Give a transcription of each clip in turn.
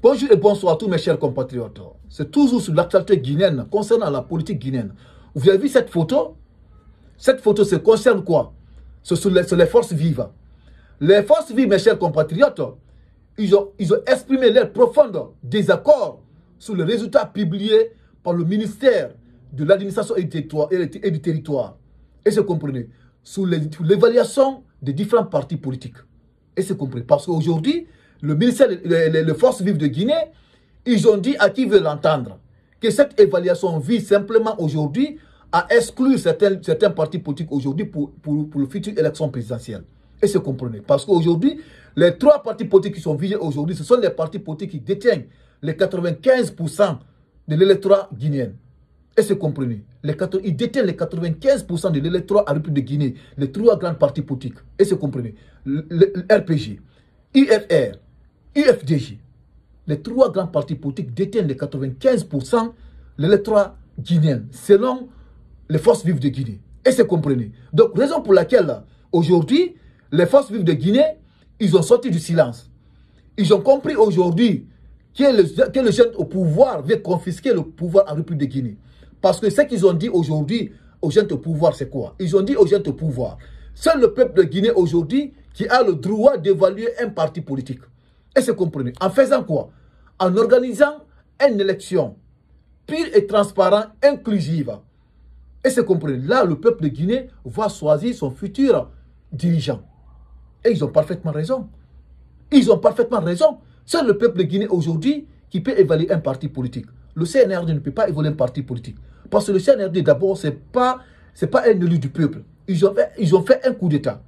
Bonjour et bonsoir à tous mes chers compatriotes. C'est toujours sur l'actualité guinéenne concernant la politique guinéenne. Vous avez vu cette photo? Cette photo, ça concerne quoi? C'est sur les forces vives. Les forces vives, mes chers compatriotes, ils ont exprimé leur profond désaccord sur les résultats publiés par le ministère de l'administration et du territoire. Et c'est compris sur l'évaluation des différents partis politiques. Et c'est compris parce qu'aujourd'hui, le ministère les forces vives de Guinée, ils ont dit à qui veut l'entendre que cette évaluation vise simplement aujourd'hui à exclure certains partis politiques aujourd'hui pour le futur élection présidentielle. Et c'est comprenez. Parce qu'aujourd'hui, les trois partis politiques qui sont visés aujourd'hui, ce sont les partis politiques qui détiennent les 95% de l'électorat guinéen. Et c'est comprenez. Ils détiennent les 95% de l'électorat à République de Guinée. Les trois grands partis politiques. Et c'est comprenez. Le RPG, UFR, UFDG. Les trois grands partis politiques détiennent les 95% de l'électorat guinéen, selon les forces vives de Guinée. Et c'est comprenez. Donc, raison pour laquelle, aujourd'hui, les forces vives de Guinée, ils ont sorti du silence. Ils ont compris aujourd'hui que le jeune au pouvoir veut confisquer le pouvoir en République de Guinée. Parce que ce qu'ils ont dit aujourd'hui aux jeunes au pouvoir, c'est quoi? Ils ont dit aux jeunes au pouvoir, seul le peuple de Guinée aujourd'hui qui a le droit d'évaluer un parti politique. Et c'est comprenez. En faisant quoi? En organisant une élection pure et transparente, inclusive. Et c'est comprenez. Là, le peuple de Guinée va choisir son futur dirigeant. Et ils ont parfaitement raison. Ils ont parfaitement raison. C'est le peuple de Guinée aujourd'hui qui peut évaluer un parti politique. Le CNRD ne peut pas évaluer un parti politique. Parce que le CNRD, d'abord, ce n'est pas un élu du peuple. Ils ont fait un coup d'État.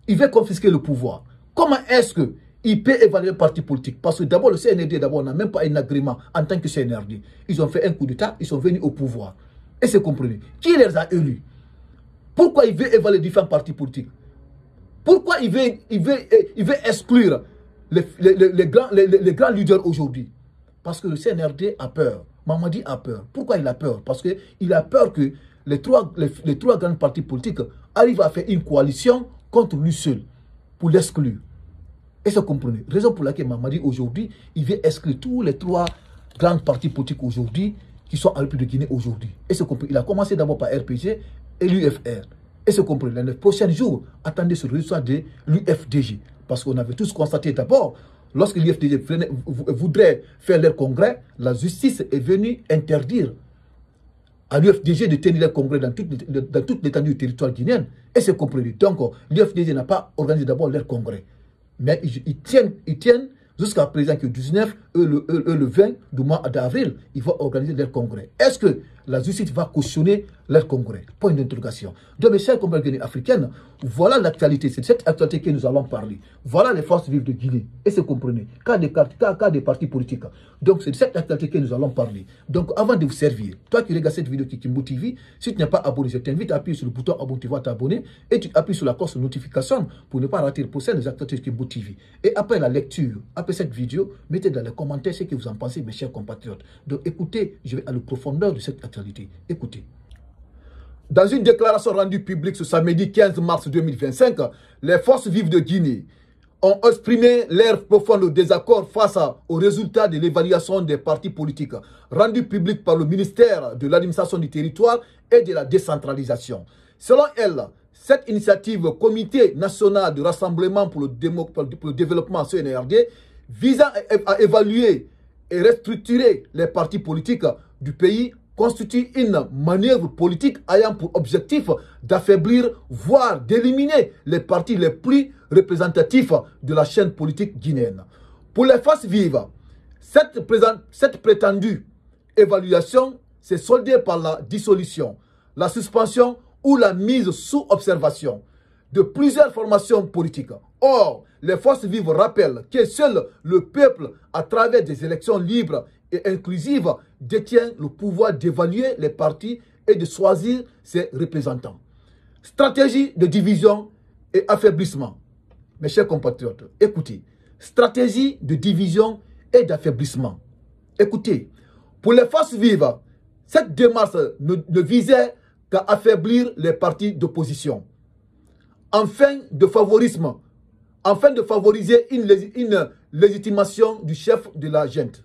Ils veulent confisquer le pouvoir. Comment est-ce qu'il peut évaluer un parti politique? Parce que d'abord, le CNRD n'a même pas un agrément en tant que CNRD. Ils ont fait un coup d'État, ils sont venus au pouvoir. Et c'est compris. Qui les a élus? Pourquoi il veut évaluer différents partis politiques? Pourquoi il veut exclure les grands leaders aujourd'hui? Parce que le CNRD a peur. Mamadi a peur. Pourquoi il a peur? Parce qu'il a peur que les trois grands partis politiques arrivent à faire une coalition contre lui seul pour l'exclure. Et ça comprenez. Raison pour laquelle Mamadi aujourd'hui, il veut exclure tous les trois grands partis politiques aujourd'hui qui sont en République de Guinée aujourd'hui. Et c'est compris. Il a commencé d'abord par RPG et l'UFR. Et c'est compris. Dans les prochains jours, attendez ce résultat de l'UFDG. Parce qu'on avait tous constaté d'abord, lorsque l'UFDG voudrait faire leur congrès, la justice est venue interdire à l'UFDG de tenir leur congrès dans toute l'étendue du territoire guinéen. Et c'est compris. Donc, l'UFDG n'a pas organisé d'abord leur congrès. Mais ils tiennent jusqu'à présent que le 19 et le 20 du mois d'avril, ils vont organiser leur congrès. Est-ce que la justice va cautionner leur congrès? Point d'interrogation. Donc, mes chers compatriotes africaines, voilà l'actualité. C'est de cette actualité que nous allons parler. Voilà les forces vives de Guinée. Et c'est comprenez. Cas des partis politiques. Donc, c'est de cette actualité que nous allons parler. Donc, avant de vous servir, toi qui regardes cette vidéo qui Kimbo TV, si tu n'es pas abonné, je t'invite à appuyer sur le bouton abonner, tu vas t'abonner et tu appuies sur la cloche de notification pour ne pas rater le prochain des actualités de Kimbo TV. Et après la lecture, après cette vidéo, mettez dans les commentaires ce que vous en pensez, mes chers compatriotes. Donc, écoutez, je vais à la profondeur de cette actualité. Écoutez. Dans une déclaration rendue publique ce samedi 15 mars 2025, les forces vives de Guinée ont exprimé leur profond désaccord face aux résultats de l'évaluation des partis politiques rendus publics par le ministère de l'administration du territoire et de la décentralisation. Selon elle, cette initiative Comité national de rassemblement pour le développement CNRD visant à évaluer et restructurer les partis politiques du pays constitue une manœuvre politique ayant pour objectif d'affaiblir, voire d'éliminer les partis les plus représentatifs de la chaîne politique guinéenne. Pour les forces vives, cette prétendue évaluation s'est soldée par la dissolution, la suspension ou la mise sous observation de plusieurs formations politiques. Or, les forces vives rappellent que seul le peuple, à travers des élections libres et inclusive, détient le pouvoir d'évaluer les partis et de choisir ses représentants. Stratégie de division et affaiblissement. Mes chers compatriotes, écoutez. Stratégie de division et d'affaiblissement. Écoutez, pour les forces vives, cette démarche ne visait qu'à affaiblir les partis d'opposition. Afin de favoriser une légitimation du chef de la junte.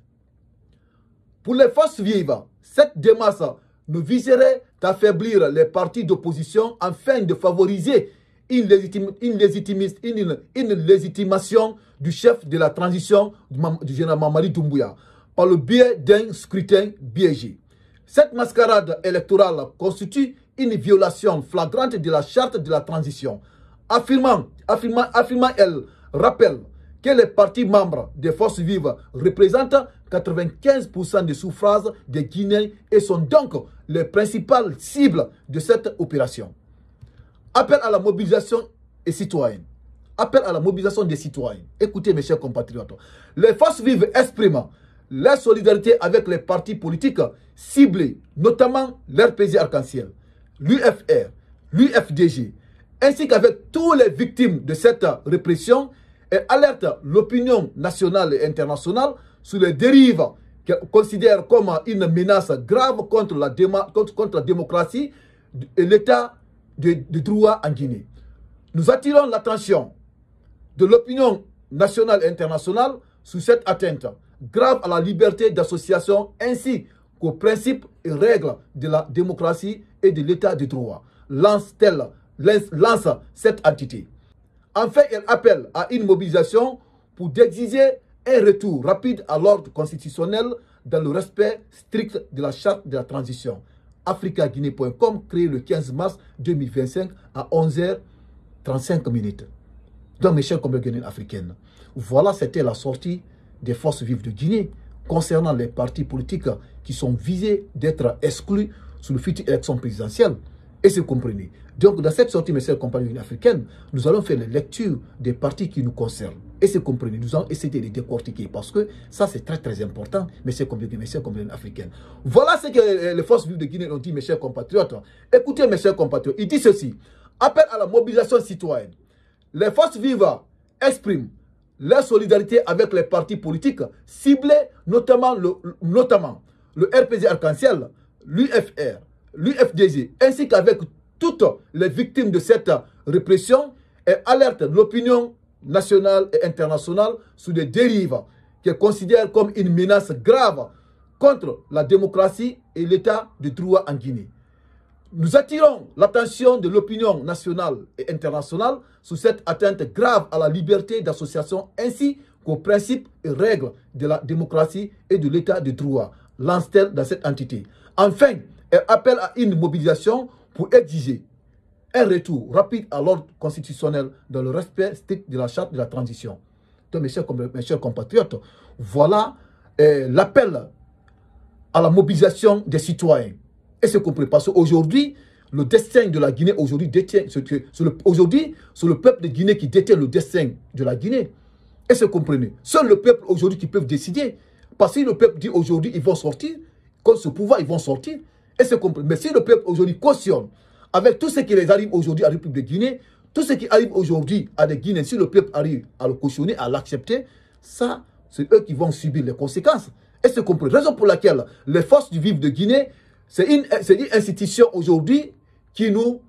Pour les forces vives, cette démarche ne viserait qu'à affaiblir les partis d'opposition afin de favoriser une légitimation du chef de la transition du général Mamadi Doumbouya par le biais d'un scrutin biaisé. Cette mascarade électorale constitue une violation flagrante de la charte de la transition. Affirmant, elle rappelle que les partis membres des forces vives représentent 95% des suffrages des Guinéens et sont donc les principales cibles de cette opération. Appel à la mobilisation et citoyenne. Appel à la mobilisation des citoyens. Écoutez mes chers compatriotes. Les forces vives expriment leur solidarité avec les partis politiques ciblés, notamment l'RPG Arc-en-Ciel, l'UFR, l'UFDG, ainsi qu'avec toutes les victimes de cette répression et alerte l'opinion nationale et internationale sur les dérives qu'elle considère comme une menace grave contre la démocratie et l'état de droit en Guinée. Nous attirons l'attention de l'opinion nationale et internationale sur cette atteinte grave à la liberté d'association ainsi qu'aux principes et règles de la démocratie et de l'état de droit. Lance cette entité. Enfin, elle appelle à une mobilisation pour exiger un retour rapide à l'ordre constitutionnel dans le respect strict de la charte de la transition. africaguinée.com, créé le 15 mars 2025 à 11h35. Donc, mes chers compatriotes africaines, voilà, c'était la sortie des forces vives de Guinée concernant les partis politiques qui sont visés d'être exclus sur le futur élection présidentielle. Et c'est comprenez. Donc, dans cette sortie, mes chers compatriotes africaines, nous allons faire les lectures des partis qui nous concernent. Et c'est comprenez. Nous allons essayer de les décortiquer parce que ça, c'est très, très important, mes chers compatriotes africaines. Voilà ce que les forces vives de Guinée ont dit, mes chers compatriotes. Écoutez, mes chers compatriotes, il dit ceci. Appel à la mobilisation citoyenne. Les forces vives expriment leur solidarité avec les partis politiques ciblés, notamment le RPG Arc-en-Ciel, l'UFR, l'UFDG, ainsi qu'avec toutes les victimes de cette répression et alerte l'opinion nationale et internationale sur des dérives qu'elle considère comme une menace grave contre la démocratie et l'état de droit en Guinée. Nous attirons l'attention de l'opinion nationale et internationale sur cette atteinte grave à la liberté d'association ainsi qu'aux principes et règles de la démocratie et de l'état de droit, lance-t-elle dans cette entité. Enfin, elle appelle à une mobilisation pour exiger un retour rapide à l'ordre constitutionnel dans le respect strict de la charte de la transition. Donc, mes chers compatriotes, voilà l'appel à la mobilisation des citoyens. Et c'est compris parce qu'aujourd'hui, le destin de la Guinée, aujourd'hui, c'est le peuple de Guinée qui détient le destin de la Guinée. Et c'est comprenez. Seul le peuple aujourd'hui qui peut décider. Parce que si le peuple dit aujourd'hui, ils vont sortir, contre ce pouvoir, ils vont sortir. Et c'est compris. Mais si le peuple aujourd'hui cautionne avec tout ce qui les arrive aujourd'hui à la République de Guinée, tout ce qui arrive aujourd'hui à des Guinéens, si le peuple arrive à le cautionner, à l'accepter, ça, c'est eux qui vont subir les conséquences. Et c'est compris. Raison pour laquelle les forces du vif de Guinée, c'est une institution aujourd'hui qui nous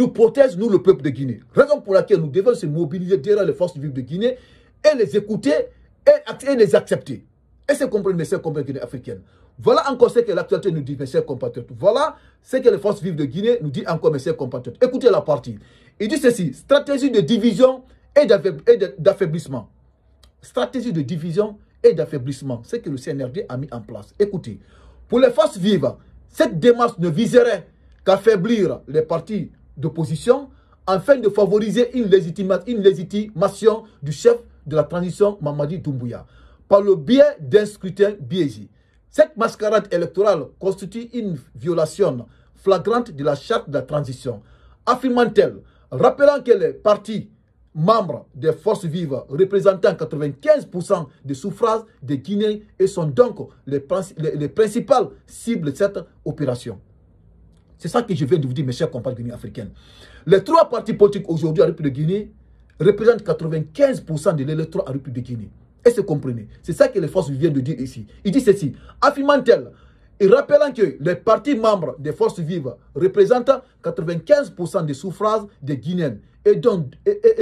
protège, nous, le peuple de Guinée. Raison pour laquelle nous devons se mobiliser derrière les forces du vif de Guinée et les écouter et les accepter. Et c'est compris, mes chers compatriotes africaines. Voilà encore ce que l'actualité nous dit, mes chers compatriotes. Voilà ce que les forces vives de Guinée nous disent encore, mes chers compatriotes. Écoutez la partie. Il dit ceci, stratégie de division et d'affaiblissement. Stratégie de division et d'affaiblissement, c'est que le CNRD a mis en place. Écoutez, pour les forces vives, cette démarche ne viserait qu'à affaiblir les partis d'opposition afin de favoriser une légitimation du chef de la transition Mamadi Doumbouya par le biais d'un scrutin biaisé. Cette mascarade électorale constitue une violation flagrante de la charte de la transition, affirmant-elle, rappelant que les partis membres des forces vives représentant 95% des suffrages des Guinéens et sont donc les principales cibles de cette opération. C'est ça que je viens de vous dire, mes chers compatriotes africains. Les trois partis politiques aujourd'hui à la République de Guinée représentent 95% de l'électorat à la République de Guinée. Et c'est comprenez. C'est ça que les forces viennent de dire ici. Il dit ceci, affirmant-elle et rappelant que les partis membres des forces vives représentent 95% des suffrages des Guinéens et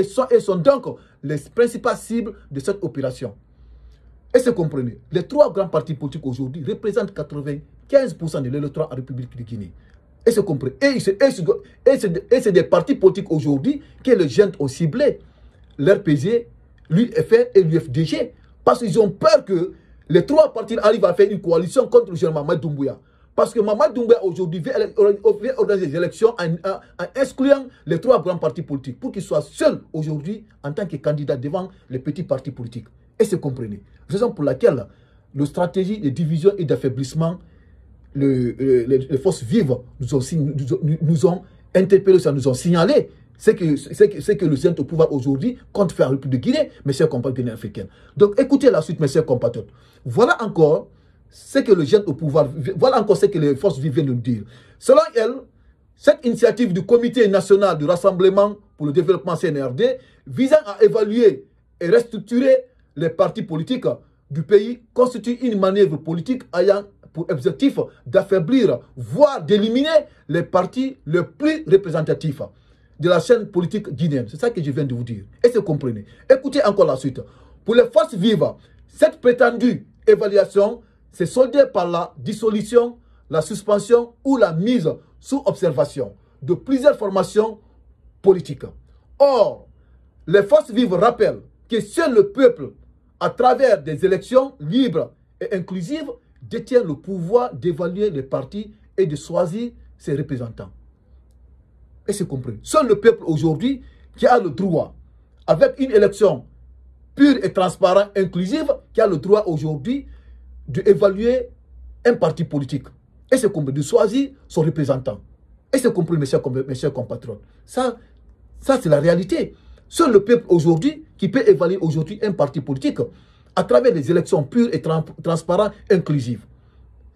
sont donc les principales cibles de cette opération. Est-ce que vous comprenez? Les 3 grands partis politiques aujourd'hui représentent 95% de l'électorat en République de Guinée. Est-ce que vous comprenez? Et c'est des partis politiques aujourd'hui que les jeunes ont ciblé. L'RPG, l'UFR et l'UFDG. Parce qu'ils ont peur que les 3 partis arrivent à faire une coalition contre le général Mamadi Doumbouya. Parce que Mamadi Doumbouya aujourd'hui veut organiser des élections en excluant les 3 grands partis politiques pour qu'il soit seul aujourd'hui en tant que candidat devant les petits partis politiques. Est-ce que vous comprenez? Raison pour laquelle la stratégie de division et d'affaiblissement, les forces vives nous ont interpellés, ça nous ont signalé. C'est que le centre au pouvoir aujourd'hui compte faire la République de Guinée, mes chers compatriotes africains. Donc écoutez la suite, mes chers compatriotes. Voilà encore ce que le jeune au pouvoir, voilà encore ce que les forces vives viennent de nous dire. Selon elle, cette initiative du Comité national du rassemblement pour le développement CNRD visant à évaluer et restructurer les partis politiques du pays constitue une manœuvre politique ayant pour objectif d'affaiblir, voire d'éliminer les partis les plus représentatifs de la scène politique guinéenne. C'est ça que je viens de vous dire. Est-ce que vous comprenez? Écoutez encore la suite. Pour les forces vives, cette prétendue évaluation s'est soldée par la dissolution, la suspension ou la mise sous observation de plusieurs formations politiques. Or, les forces vives rappellent que seul le peuple, à travers des élections libres et inclusives, détient le pouvoir d'évaluer les partis et de choisir ses représentants. Est-ce que vous comprenez? Seul le peuple aujourd'hui qui a le droit, avec une élection pure et transparente, inclusive, qui a le droit aujourd'hui d'évaluer un parti politique. Est-ce que vous comprenez? De choisir son représentant. Est-ce que vous comprenez, mes chers compatriotes? Ça c'est la réalité. Seul le peuple aujourd'hui qui peut évaluer aujourd'hui un parti politique à travers les élections pures et transparentes, inclusives.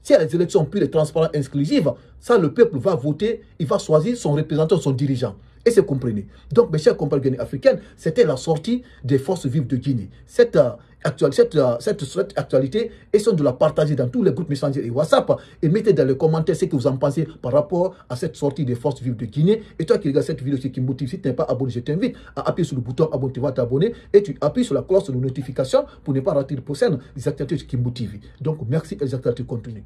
Si il y a des élections pures et transparentes, inclusives, ça le peuple va voter, il va choisir son représentant, son dirigeant. Est-ce que vous comprenez? Donc, mes chers compatriotes africains, c'était la sortie des forces vives de Guinée. Cette actualité, essayons de la partager dans tous les groupes Messenger et WhatsApp et mettez dans les commentaires ce que vous en pensez par rapport à cette sortie des forces vives de Guinée. Et toi qui regardes cette vidéo, qui me motive, si tu n'es pas abonné, je t'invite à appuyer sur le bouton abonner, tu vas t'abonner et tu appuies sur la cloche de notification pour ne pas rater les prochaines actualités qui me motivent. Donc, merci et les actualités continuent.